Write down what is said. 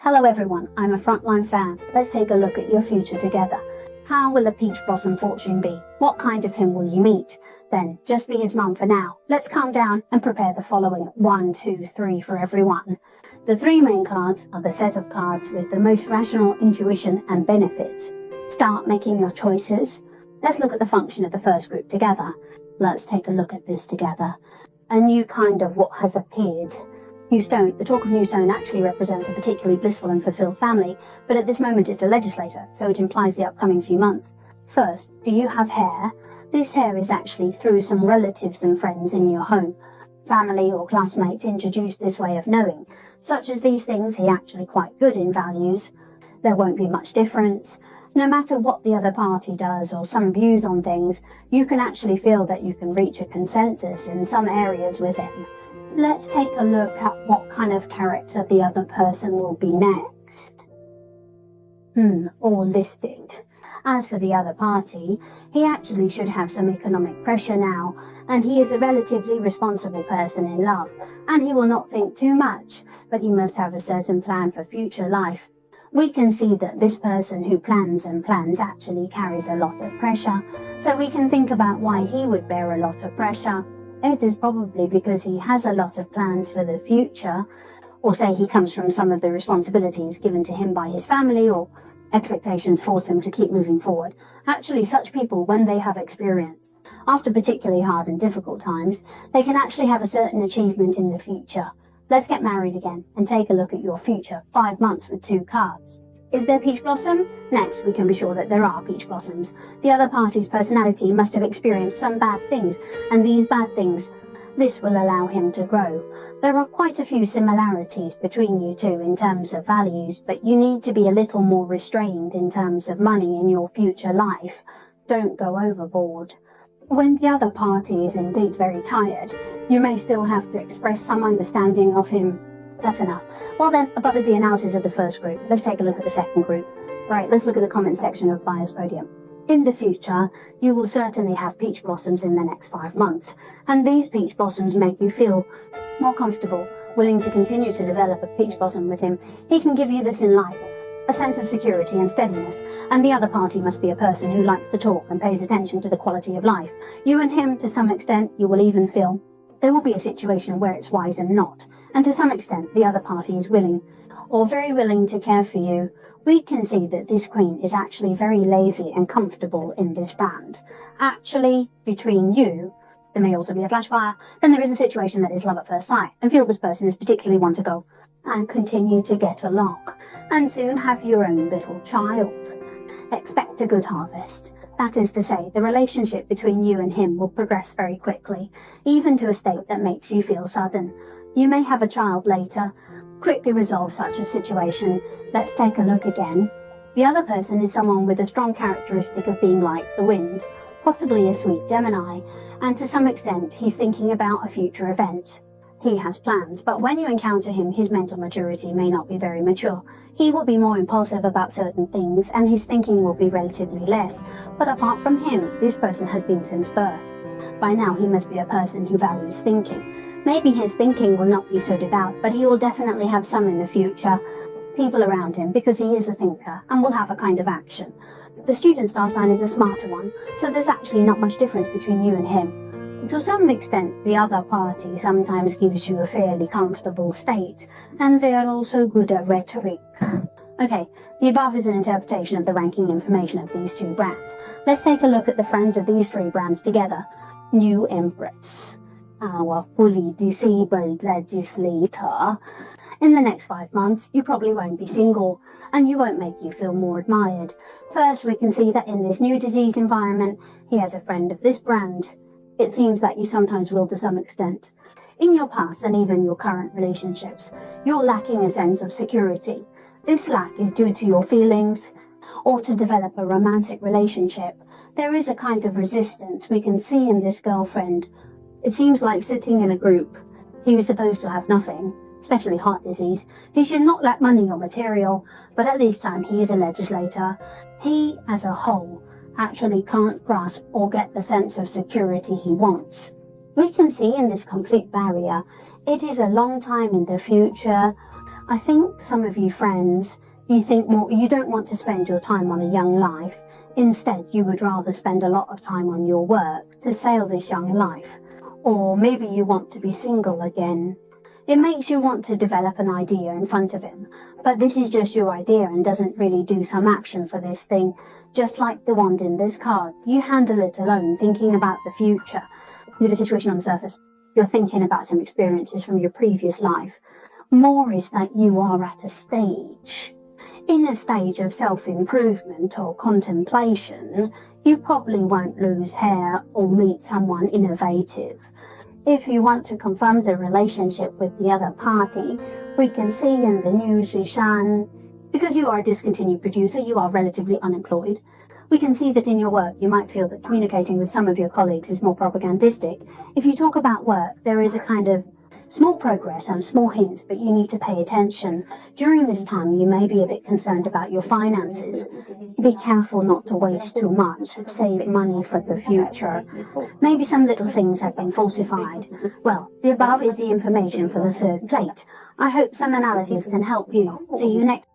Hello everyone, I'm a frontline fan. Let's take a look at your future together. How will a peach blossom fortune be? What kind of him will you meet? Then, just be his mum for now. Let's calm down and prepare the following 1, 2, 3 for everyone. The 3 main cards are the set of cards with the most rational intuition and benefits. Start making your choices. Let's look at the function of the first group together. Let's take a look at this together. A new kind of what has appeared. New stone. The talk of new stone actually represents a particularly blissful and fulfilled family, but at this moment it's a legislator, so it implies the upcoming few months. First, do you have hair? This hair is actually through some relatives and friends in your home. Family or classmates introduced this way of knowing. Such as these things, he actually quite good in values. There won't be much difference. No matter what the other party does or some views on things, you can actually feel that you can reach a consensus in some areas with him. Let's take a look at what kind of character the other person will be next. All listed. As for the other party, he actually should have some economic pressure now, and he is a relatively responsible person in love, and he will not think too much, but he must have a certain plan for future life. We can see that this person who plans and plans actually carries a lot of pressure, so we can think about why he would bear a lot of pressure. It is probably because he has a lot of plans for the future, or say he comes from some of the responsibilities given to him by his family, or expectations force him to keep moving forward. Actually, such people, when they have experience, after particularly hard and difficult times, they can actually have a certain achievement in the future. Let's get married again and take a look at your future 5 months with 2 cards. Is there peach blossom? Next, we can be sure that there are peach blossoms. The other party's personality must have experienced some bad things, and these bad things, this will allow him to grow. There are quite a few similarities between you two in terms of values, but you need to be a little more restrained in terms of money in your future life. Don't go overboard. When the other party is indeed very tired, you may still have to express some understanding of him. That's enough. Well then, above is the analysis of the first group. Let's take a look at the second group. Right, let's look at the comment section of Buyer's Podium. In the future, you will certainly have peach blossoms in the next 5 months, and these peach blossoms make you feel more comfortable, willing to continue to develop a peach blossom with him. He can give you this in life, a sense of security and steadiness, and the other party must be a person who likes to talk and pays attention to the quality of life. You and him, to some extent, you will even feel there will be a situation where it's wise and not, and to some extent the other party is willing, or very willing to care for you. We can see that this queen is actually very lazy and comfortable in this band. Actually, between you, there may also be a flash fire, then there is a situation that is love at first sight, and feel this person is particularly one to go and continue to get along, and soon have your own little child. Expect a good harvest. That is to say, the relationship between you and him will progress very quickly, even to a state that makes you feel sudden. You may have a child later. Quickly resolve such a situation. Let's take a look again. The other person is someone with a strong characteristic of being like the wind, possibly a sweet Gemini, and to some extent he's thinking about a future event. He has plans, but when you encounter him, his mental maturity may not be very mature. He will be more impulsive about certain things, and his thinking will be relatively less. But apart from him, this person has been since birth. By now, he must be a person who values thinking. Maybe his thinking will not be so devout, but he will definitely have some in the future. People around him, because he is a thinker, and will have a kind of action. The student star sign is a smarter one, so there's actually not much difference between you and him. To some extent, the other party sometimes gives you a fairly comfortable state, and they are also good at rhetoric. Okay, the above is an interpretation of the ranking information of these 2 brands. Let's take a look at the friends of these 3 brands together. New Empress, our fully disabled legislator. In the next 5 months, you probably won't be single, and you won't make you feel more admired. First, we can see that in this new disease environment, he has a friend of this brand. It seems that you sometimes will to some extent. In your past and even your current relationships, you're lacking a sense of security. This lack is due to your feelings, or to develop a romantic relationship. There is a kind of resistance we can see in this girlfriend. It seems like sitting in a group. He was supposed to have nothing, especially heart disease. He should not lack money or material, but at this time he is a legislator. He, as a whole, actually can't grasp or get the sense of security he wants. We can see in this complete barrier, it is a long time in the future, I think some of you friends, you don't want to spend your time on a young life. Instead, you would rather spend a lot of time on your work to sail this young life. Or maybe you want to be single again. It makes you want to develop an idea in front of him, but this is just your idea and doesn't really do some action for this thing. Just like the wand in this card, you handle it alone, thinking about the future. Is it a situation on the surface? You're thinking about some experiences from your previous life. More is that you are at a stage. In a stage of self-improvement or contemplation, you probably won't lose hair or meet someone innovative. If you want to confirm the relationship with the other party, we can see in the new Zishan, because you are a discontinued producer, you are relatively unemployed. We can see that in your work you might feel that communicating with some of your colleagues is more propagandistic. If you talk about work, there is a kind of small progress and small hints, but you need to pay attention. During this time, you may be a bit concerned about your finances. Be careful not to waste too much. Save money for the future. Maybe some little things have been falsified. Well, the above is the information for the third plate. I hope some analysis can help you. See you next